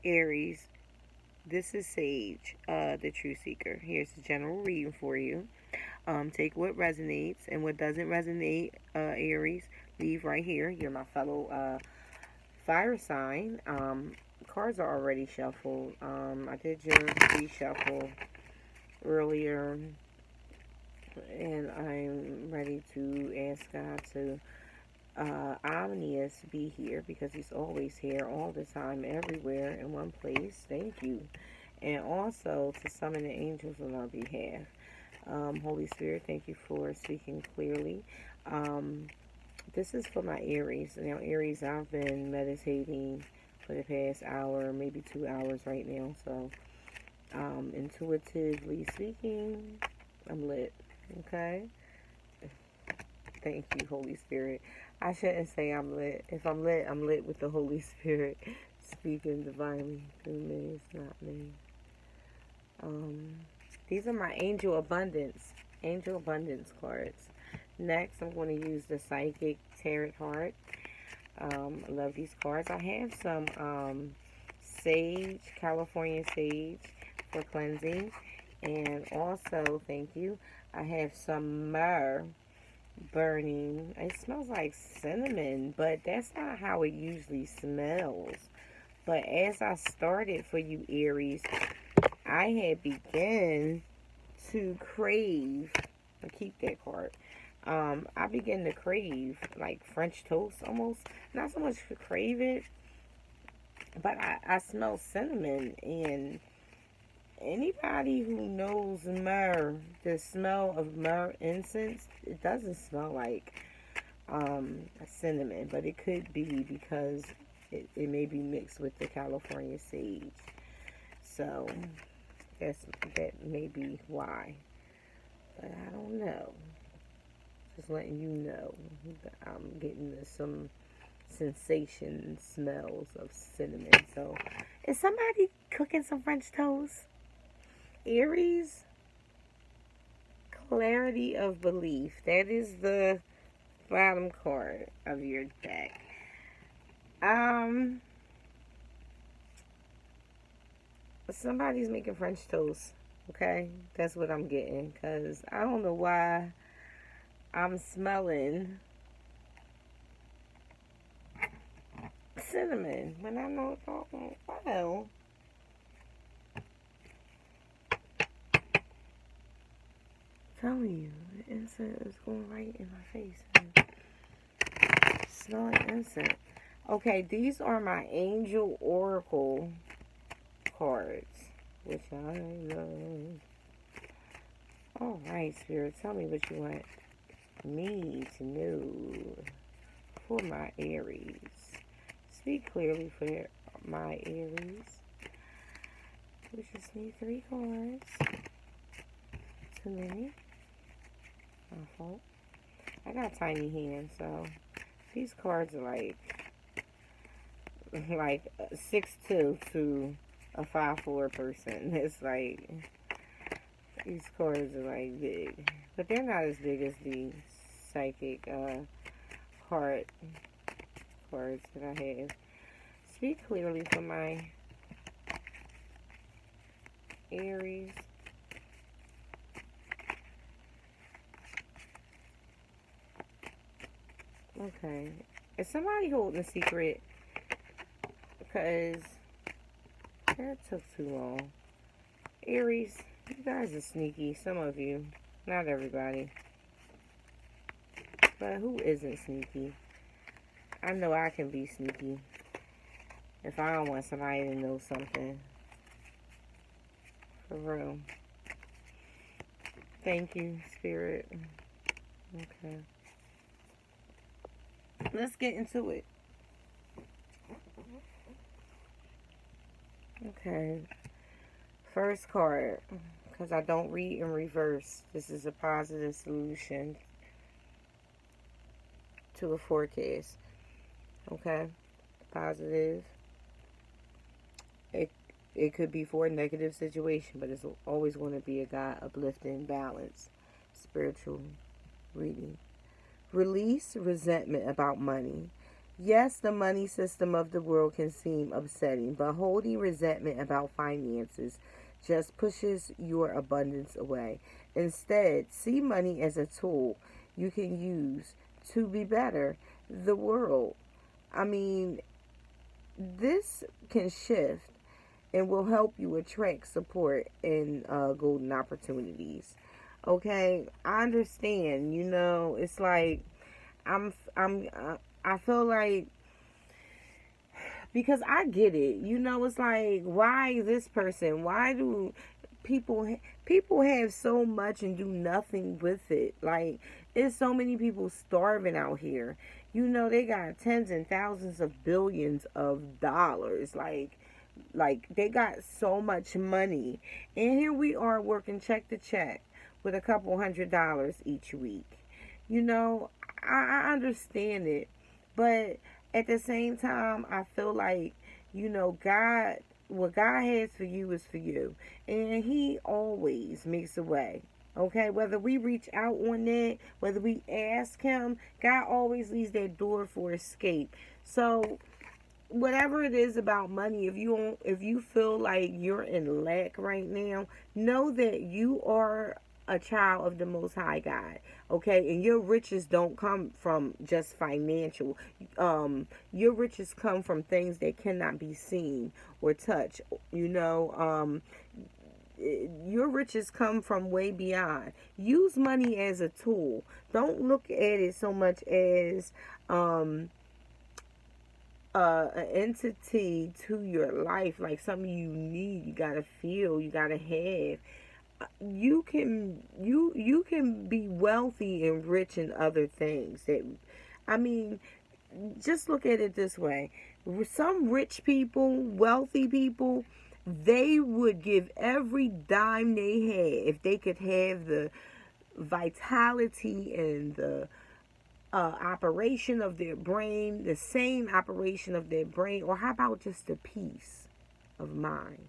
Aries, this is Sage, the True Seeker. Here's the general reading for you. Take what resonates and what doesn't resonate, Aries, leave right here. You're my fellow fire sign. Cards are already shuffled. I did your reshuffle earlier, and I'm ready to ask God to Omnius be here because he's always here all the time, everywhere, in one place. Thank you. And also to summon the angels on our behalf. Holy Spirit, thank you for speaking clearly. This is for my Aries. Now, Aries, I've been meditating for the past hour, maybe 2 hours right now. So, intuitively speaking, I'm lit. Okay? Thank you, Holy Spirit. I shouldn't say I'm lit. If I'm lit with the Holy Spirit speaking divinely through me. It's not me. Um, these are my Angel Abundance cards. Next, I'm going to use the Psychic Tarot card. I love these cards. I have some sage, California sage for cleansing. And also, thank you, I have some myrrh burning. It smells like cinnamon, but that's not how it usually smells. But as I started for you, Aries, I had begun to crave. I keep that card. I began to crave like French toast almost. Not so much to crave it, but I smell cinnamon. And anybody who knows myrrh, the smell of myrrh incense, it doesn't smell like cinnamon, but it could be because it may be mixed with the California sage. So that may be why. But I don't know. Just letting you know that I'm getting some sensation smells of cinnamon. So, is somebody cooking some French toast? Aries, clarity of belief. That is the bottom card of your deck. Somebody's making French toast. Okay, that's what I'm getting. Cause I don't know why I'm smelling cinnamon when I know it's all well. Telling you, the incense is going right in my face. And smelling incense. Okay, these are my Angel Oracle cards, which I love. Alright, Spirit, tell me what you want me to know for my Aries. Speak clearly for my Aries. We just need 3 cards. Too many. My fault. I got tiny hands, so these cards are like 6'2" to a 5'4" person. It's like these cards are like big, but they're not as big as the psychic heart cards that I have. Speak clearly for my Aries. Okay, is somebody holding a secret? Because that took too long. Aries, you guys are sneaky. Some of you, not everybody. But who isn't sneaky? I know I can be sneaky if I don't want somebody to know something. For real. Thank you, Spirit. Okay. Let's get into it. Okay. First card, because I don't read in reverse. This is a positive solution to a forecast. Okay? Positive. It could be for a negative situation, but it's always going to be a God uplifting, balance, spiritual reading. Release resentment about money. Yes, the money system of the world can seem upsetting, but holding resentment about finances just pushes your abundance away. Instead, see money as a tool you can use to be better. The world, I mean, this can shift and will help you attract support and golden opportunities. Okay, I understand. It's like I feel like, because I get it. It's like, why this person? Why do people have so much and do nothing with it? Like, there's so many people starving out here. They got tens and thousands of billions of dollars. Like they got so much money, and here we are working check to check with a couple $100 each week. You know, I understand it, but at the same time, I feel like, God, what God has for you is for you, and He always makes a way. Okay, whether we reach out on that, whether we ask Him, God always leaves that door for escape. So whatever it is about money, if you feel like you're in lack right now, know that you are a child of the Most High God. Okay, and your riches don't come from just financial. Your riches come from things that cannot be seen or touched. Your riches come from way beyond. Use money as a tool. Don't look at it so much as an entity to your life, like something you need, you gotta feel, you gotta have. You can be wealthy and rich in other things. I mean, just look at it this way: some rich people, wealthy people, they would give every dime they had if they could have the vitality and the operation of their brain, the same operation of their brain, or how about just the peace of mind?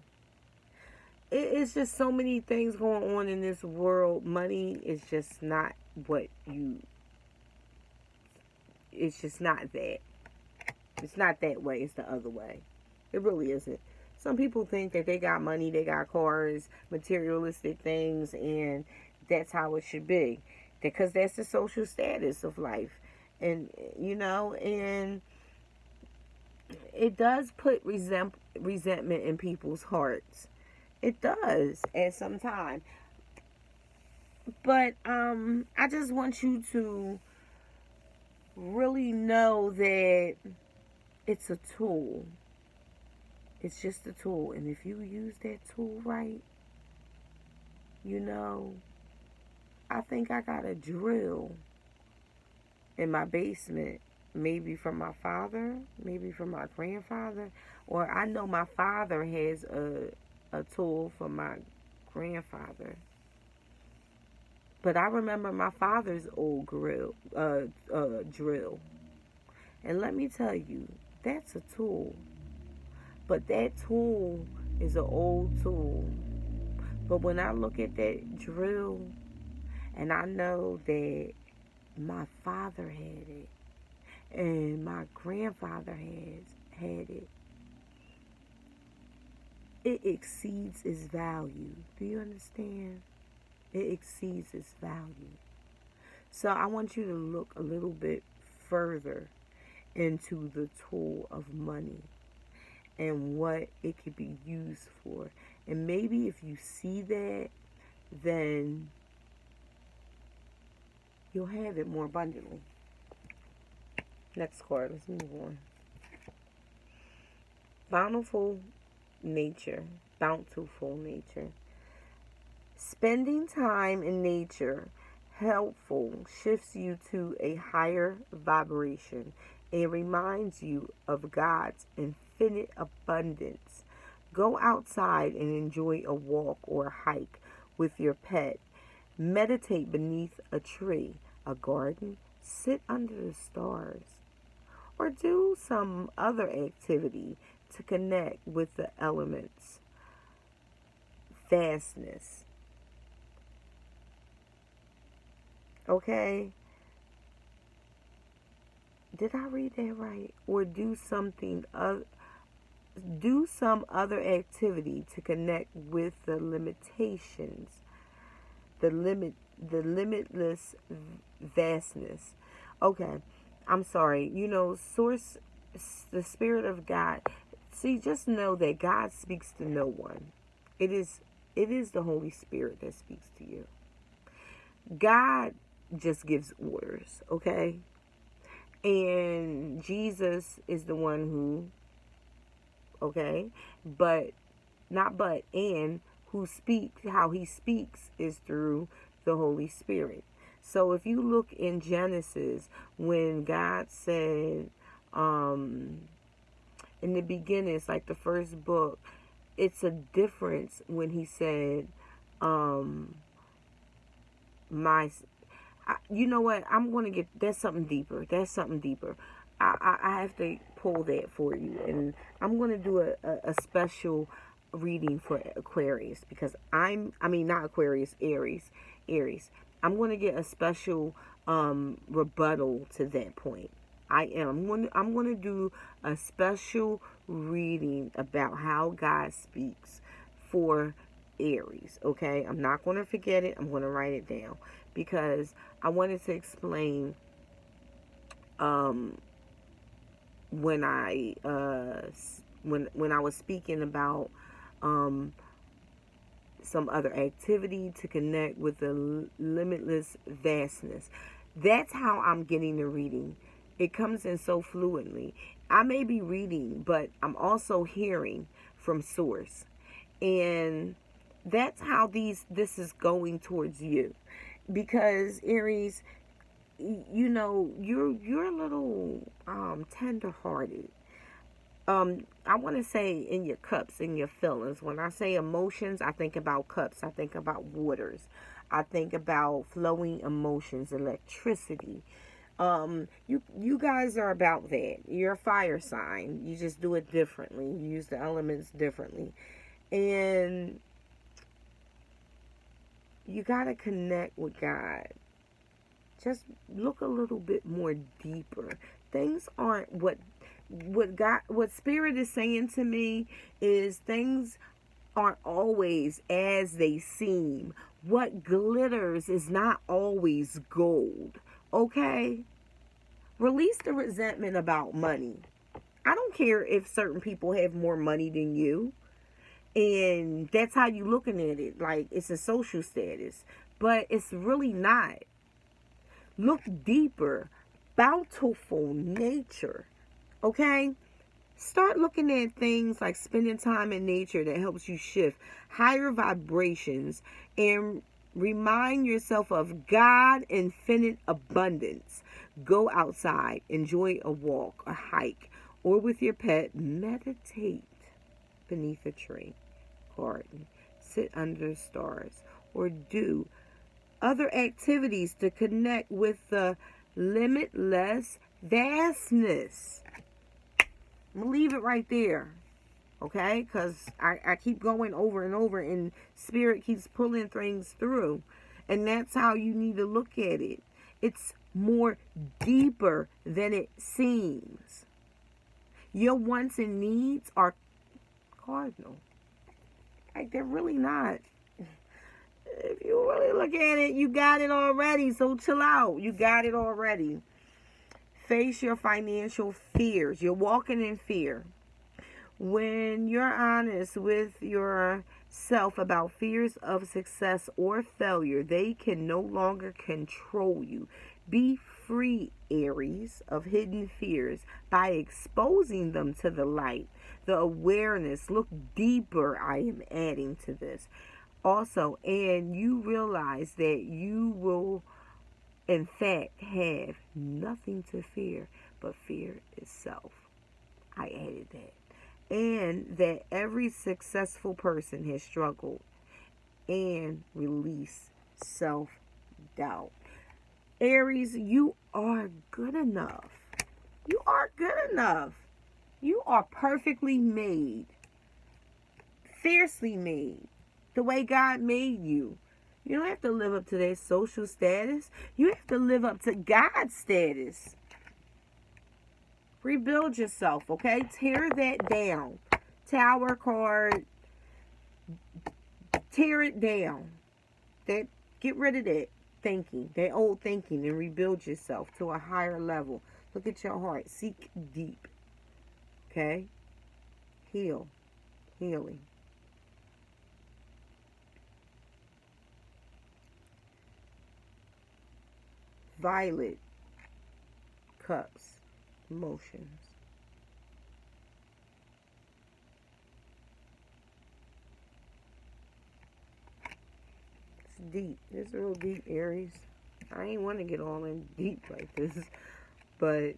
It's just so many things going on in this world. Money is just not what you. It's just not that. It's not that way. It's the other way. It really isn't. Some people think that they got money, they got cars, materialistic things, and that's how it should be, because that's the social status of life. And and it does put resentment in people's hearts. It does at some time. But I just want you to really know that it's a tool. It's just a tool. And if you use that tool right, I think I got a drill in my basement, maybe from my father, maybe from my grandfather, or I know my father has a tool from my grandfather. But I remember my father's old drill. And let me tell you, that's a tool. But that tool is an old tool. But when I look at that drill and I know that my father had it and my grandfather had it, it exceeds its value. Do you understand? It exceeds its value. So I want you to look a little bit further into the tool of money and what it could be used for. And maybe if you see that, then you'll have it more abundantly. Next card, let's move on. Bountiful nature. Bountiful nature. Spending time in nature helpful shifts you to a higher vibration and reminds you of God's infinite abundance. Go outside and enjoy a walk or hike with your pet. Meditate beneath a tree, a garden, sit under the stars, or do some other activity to connect with the elements. Vastness. Okay? Did I read that right? Or do some other activity to connect with the limitations, the limit, the limitless vastness. Okay, I'm sorry. Source, the Spirit of God. See, just know that God speaks to no one. It is, it is the Holy Spirit that speaks to you. God just gives orders, okay? And Jesus is the one who, okay, but not but and who speaks, how he speaks is through the Holy Spirit. So if you look in Genesis, when God said, in the beginning, it's like the first book, it's a difference when he said, um, my, you know what, I'm going to get, that's something deeper. That's something deeper. I have to pull that for you. And I'm going to do a special reading for Aquarius, because not Aquarius, Aries. Aries. I'm going to get a special rebuttal to that point. I'm going to do a special reading about how God speaks for Aries, okay? I'm not going to forget it. I'm going to write it down, because I wanted to explain when I when I was speaking about um, some other activity to connect with the limitless vastness. That's how I'm getting the reading. It comes in so fluently. I may be reading, but I'm also hearing from source. And that's how this is going towards you. Because Aries, you're a little tender hearted. I want to say in your cups, in your feelings. When I say emotions, I think about cups. I think about waters. I think about flowing emotions, electricity. You guys are about that. You're a fire sign. You just do it differently. You use the elements differently. And you got to connect with God. Just look a little bit more deeper. Things aren't what Spirit is saying to me is things aren't always as they seem. What glitters is not always gold. Okay? Release the resentment about money. I don't care if certain people have more money than you, and that's how you looking at it, like it's a social status, but it's really not. Look deeper. Bountiful nature. Okay? Start looking at things like spending time in nature that helps you shift higher vibrations and remind yourself of God infinite abundance. Go outside, enjoy a walk, a hike, or with your pet, meditate beneath a tree, garden, sit under the stars, or do other activities to connect with the limitless vastness. I'm going to leave it right there, okay? Because I keep going over and over, and Spirit keeps pulling things through. And that's how you need to look at it. It's more deeper than it seems. Your wants and needs are cardinal. Like, they're really not. If you really look at it, you got it already. So chill out. You got it already. Face your financial fears. You're walking in fear. When you're honest with yourself about fears of success or failure, they can no longer control you. Be free, Aries, of hidden fears by exposing them to the light. The awareness. Look deeper. I am adding to this. Also, and you realize that you will, in fact, have nothing to fear but fear itself. I added that. And that every successful person has struggled and released self-doubt. Aries, you are good enough. You are good enough. You are perfectly made. Fiercely made. The way God made you. You don't have to live up to their social status. You have to live up to God's status. Rebuild yourself, okay? Tear that down. Tower card, tear it down. That, get rid of that thinking, that old thinking, and rebuild yourself to a higher level. Look at your heart. Seek deep. Okay? Heal. Healing. Violet cups. Emotions. It's deep. It's real deep, Aries. I ain't want to get all in deep like this, but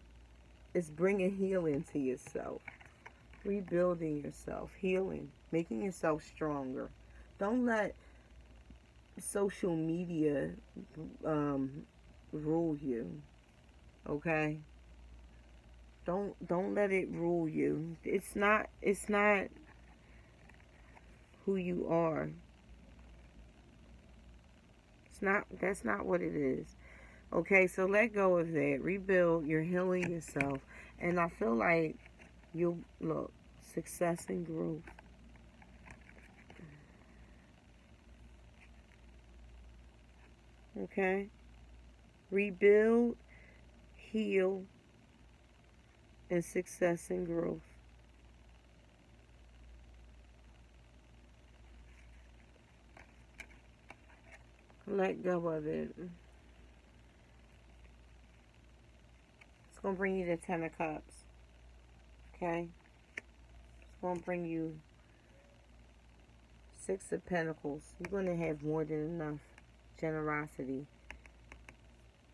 it's bringing healing to yourself, rebuilding yourself, healing, making yourself stronger. Don't let social media rule you, okay? Don't let it rule you. It's not who you are. That's not what it is. Okay, so let go of that. Rebuild. You're healing yourself. And I feel like you'll look, success and growth. Okay? Rebuild, heal, and success and growth. Let go of it. It's going to bring you the Ten of Cups. Okay? It's going to bring you Six of Pentacles. You're going to have more than enough generosity.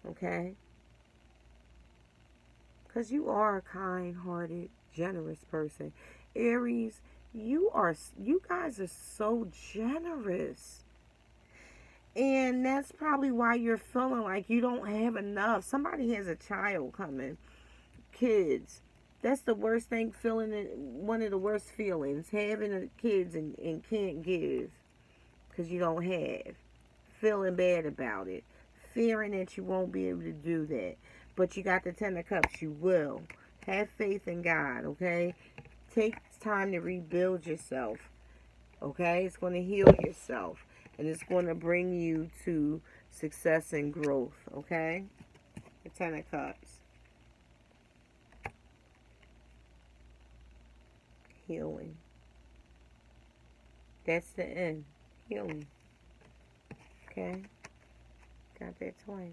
Okay? Because you are a kind-hearted, generous person. Aries, you guys are so generous. And that's probably why you're feeling like you don't have enough. Somebody has a child coming. Kids. That's the worst thing, feeling it, one of the worst feelings. Having kids and can't give because you don't have. Feeling bad about it. Fearing that you won't be able to do that. But you got the Ten of Cups. You will. Have faith in God, okay? Take time to rebuild yourself, okay? It's going to heal yourself. And it's going to bring you to success and growth, okay? The Ten of Cups. Healing. That's the end. Healing. Okay? Got that twice.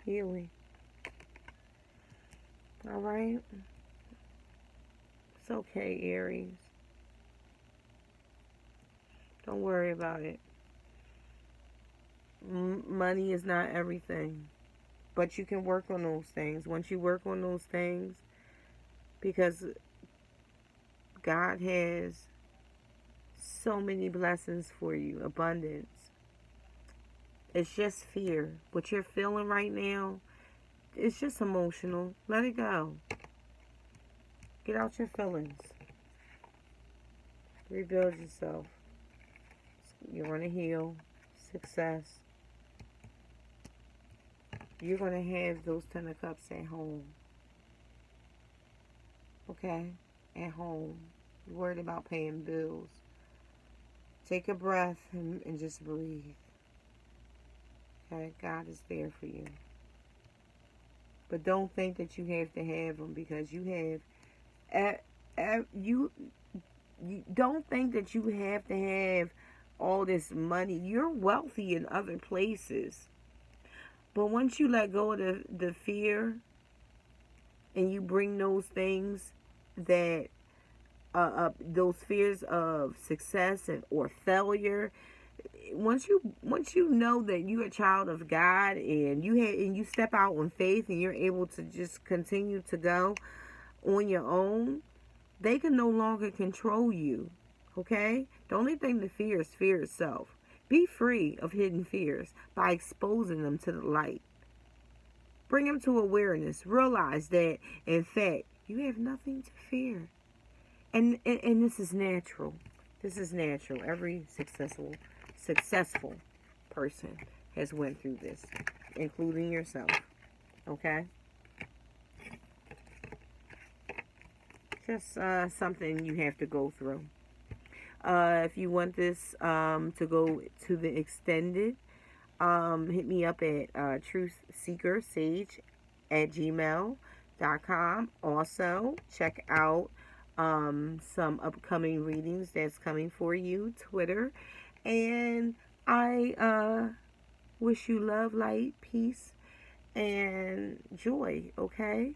Healing. Alright? It's okay, Aries. Don't worry about it. Money is not everything. But you can work on those things. Once you work on those things, because God has so many blessings for you. Abundance. It's just fear. What you're feeling right now, it's just emotional. Let it go. Get out your feelings. Rebuild yourself. You're going to heal. Success. You're going to have those Ten of Cups at home. Okay? At home. You're worried about paying bills. Take a breath and just breathe. Okay? God is there for you. But don't think that you have to have them, because you have... You don't think that you have to have all this money. You're wealthy in other places. But once you let go of the fear and you bring those things that, those fears of success or failure, once you know that you're a child of God and you step out in faith and you're able to just continue to go on your own, they can no longer control you. Okay? The only thing to fear is fear itself. Be free of hidden fears by exposing them to the light. Bring them to awareness. Realize that, in fact, you have nothing to fear. And this is natural. This is natural. Every successful person has went through this, including yourself. Okay? Just something you have to go through. If you want this to go to the extended, hit me up at truthseekersage@gmail.com. Also, check out some upcoming readings that's coming for you, Twitter. And I wish you love, light, peace, and joy, okay?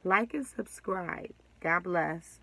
Like and subscribe. God bless.